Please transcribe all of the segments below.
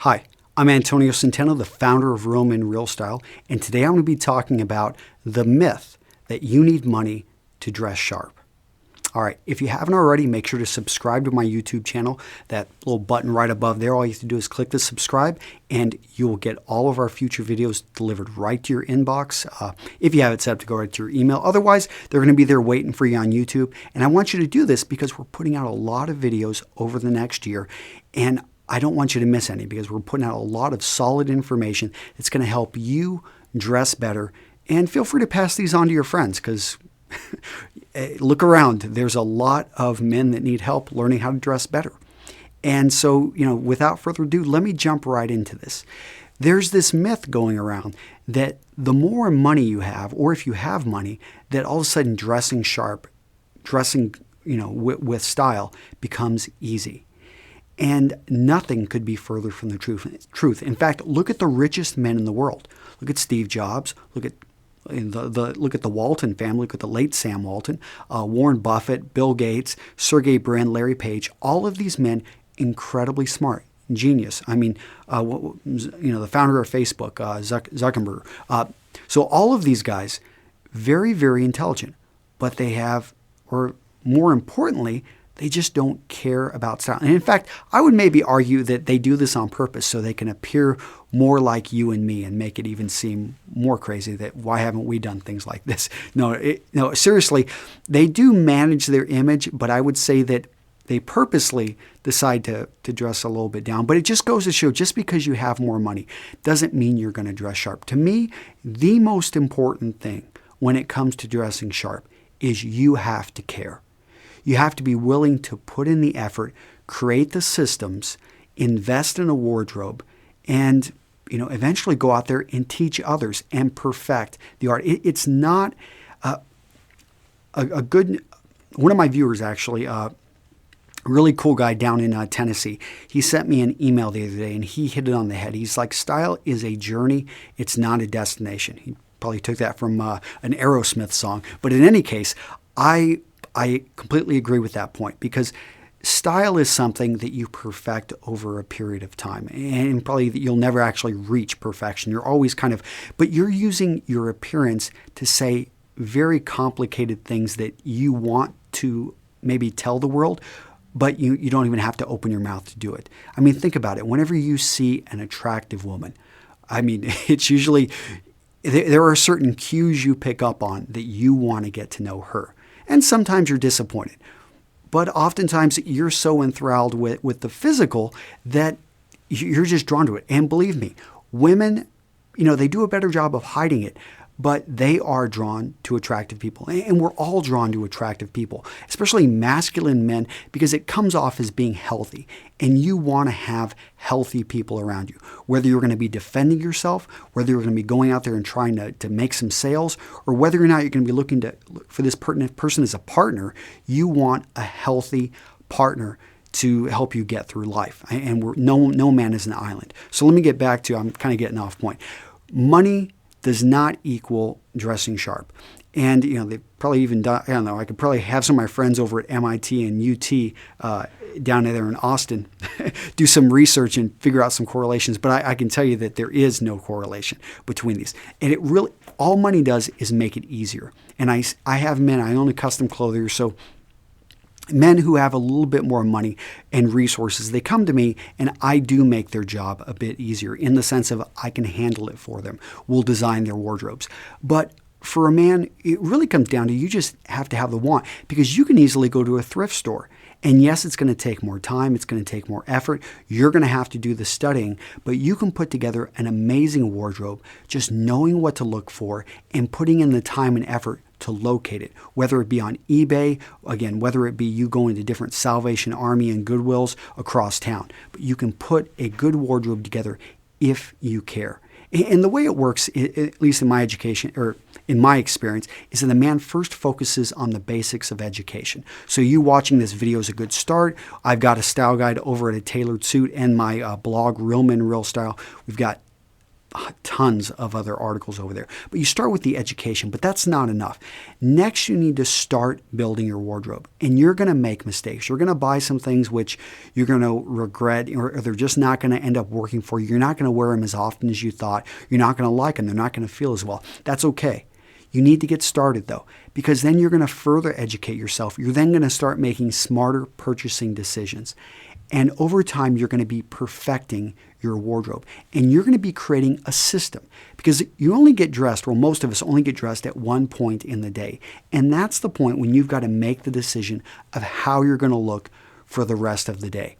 Hi, I'm Antonio Centeno, the founder of Real Men Real Style, and today I'm going to be talking about the myth that you need money to dress sharp. All right, if you haven't already, make sure to subscribe to my YouTube channel. That little button right above there, all you have to do is click the subscribe and you will get all of our future videos delivered right to your inbox. If you have it set up to go right to your email. Otherwise, they're going to be there waiting for you on YouTube. And I want you to do this because we're putting out a lot of videos over the next year. And I don't want you to miss any because we're putting out a lot of solid information that's going to help you dress better. And feel free to pass these on to your friends because look around. There's a lot of men that need help learning how to dress better. And so, without further ado, let me jump right into this. There's this myth going around that the more money you have, or if you have money, that all of a sudden dressing sharp, dressing, with style becomes easy. And nothing could be further from the truth. In fact, look at the richest men in the world. Look at Steve Jobs. Look at the Walton family. Look at the late Sam Walton, Warren Buffett, Bill Gates, Sergey Brin, Larry Page. All of these men, incredibly smart, genius. I mean, the founder of Facebook, Zuckerberg. So all of these guys, very, very intelligent, but they have, or more importantly, they just don't care about style. And in fact, I would maybe argue that they do this on purpose so they can appear more like you and me and make it even seem more crazy that why haven't we done things like this? No, seriously, they do manage their image, but I would say that they purposely decide to dress a little bit down. But it just goes to show, just because you have more money doesn't mean you're going to dress sharp. To me, the most important thing when it comes to dressing sharp is you have to care. You have to be willing to put in the effort, create the systems, invest in a wardrobe, and eventually go out there and teach others and perfect the art. It's not a good. One of my viewers, actually, a really cool guy down in Tennessee, he sent me an email the other day and he hit it on the head. He's like, style is a journey. It's not a destination. He probably took that from an Aerosmith song. But in any case, I completely agree with that point because style is something that you perfect over a period of time, and probably that you'll never actually reach perfection. You're always but you're using your appearance to say very complicated things that you want to maybe tell the world, but you don't even have to open your mouth to do it. I mean, think about it. Whenever you see an attractive woman, I mean, it's usually, there are certain cues you pick up on that you want to get to know her. And sometimes you're disappointed. But oftentimes you're so enthralled with the physical that you're just drawn to it. And believe me, women, they do a better job of hiding it, but they are drawn to attractive people. And we're all drawn to attractive people, especially masculine men, because it comes off as being healthy. And you want to have healthy people around you. Whether you're going to be defending yourself, whether you're going to be going out there and trying to make some sales, or whether or not you're going to be looking for this person as a partner, you want a healthy partner to help you get through life. And no man is an island. So let me get back to, I'm kind of getting off point. Money does not equal dressing sharp. And, they probably even done, I don't know, I could probably have some of my friends over at MIT and UT down there in Austin do some research and figure out some correlations. But I can tell you that there is no correlation between these. And it really, all money does is make it easier. And I have men, I own a custom clothier, so men who have a little bit more money and resources, they come to me and I do make their job a bit easier in the sense of I can handle it for them. We'll design their wardrobes. But for a man, it really comes down to you just have to have the want, because you can easily go to a thrift store. And yes, it's going to take more time. It's going to take more effort. You're going to have to do the studying, but you can put together an amazing wardrobe just knowing what to look for and putting in the time and effort to locate it, whether it be on eBay, again, whether it be you going to different Salvation Army and Goodwills across town. But you can put a good wardrobe together if you care. And the way it works, at least in my education, or in my experience, is that the man first focuses on the basics of education. So you watching this video is a good start. I've got a style guide over at A Tailored Suit and my blog, Real Men Real Style. We've got tons of other articles over there. But you start with the education, but that's not enough. Next, you need to start building your wardrobe. And you're going to make mistakes. You're going to buy some things which you're going to regret, or they're just not going to end up working for you. You're not going to wear them as often as you thought. You're not going to like them. They're not going to feel as well. That's okay. You need to get started though, because then you're going to further educate yourself. You're then going to start making smarter purchasing decisions. And over time, you're going to be perfecting your wardrobe. And you're going to be creating a system, because you only get dressed, well, most of us only get dressed at one point in the day. And that's the point when you've got to make the decision of how you're going to look for the rest of the day.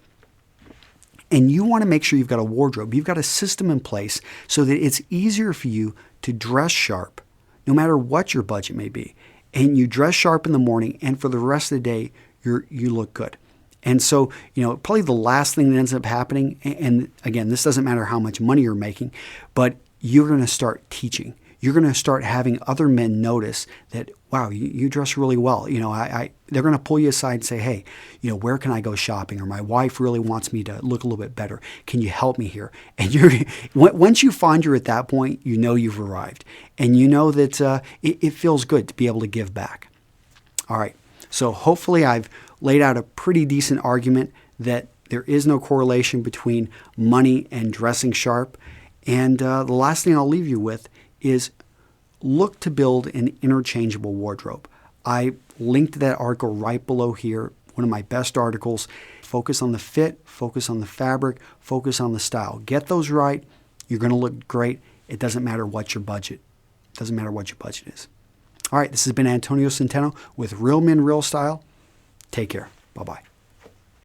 And you want to make sure you've got a wardrobe, you've got a system in place so that it's easier for you to dress sharp, no matter what your budget may be. And you dress sharp in the morning, and for the rest of the day, you look good. And so, probably the last thing that ends up happening, and again, this doesn't matter how much money you're making, but you're going to start teaching. You're going to start having other men notice that, wow, you dress really well. They're going to pull you aside and say, hey, where can I go shopping? Or my wife really wants me to look a little bit better. Can you help me here? And once you find you're at that point, you've arrived. And you know that it feels good to be able to give back. All right. So hopefully I've laid out a pretty decent argument that there is no correlation between money and dressing sharp. And the last thing I'll leave you with is look to build an interchangeable wardrobe. I linked that article right below here, one of my best articles. Focus on the fit, focus on the fabric, focus on the style. Get those right. You're going to look great. It doesn't matter what your budget. It doesn't matter what your budget is. All right, this has been Antonio Centeno with Real Men, Real Style. Take care. Bye-bye.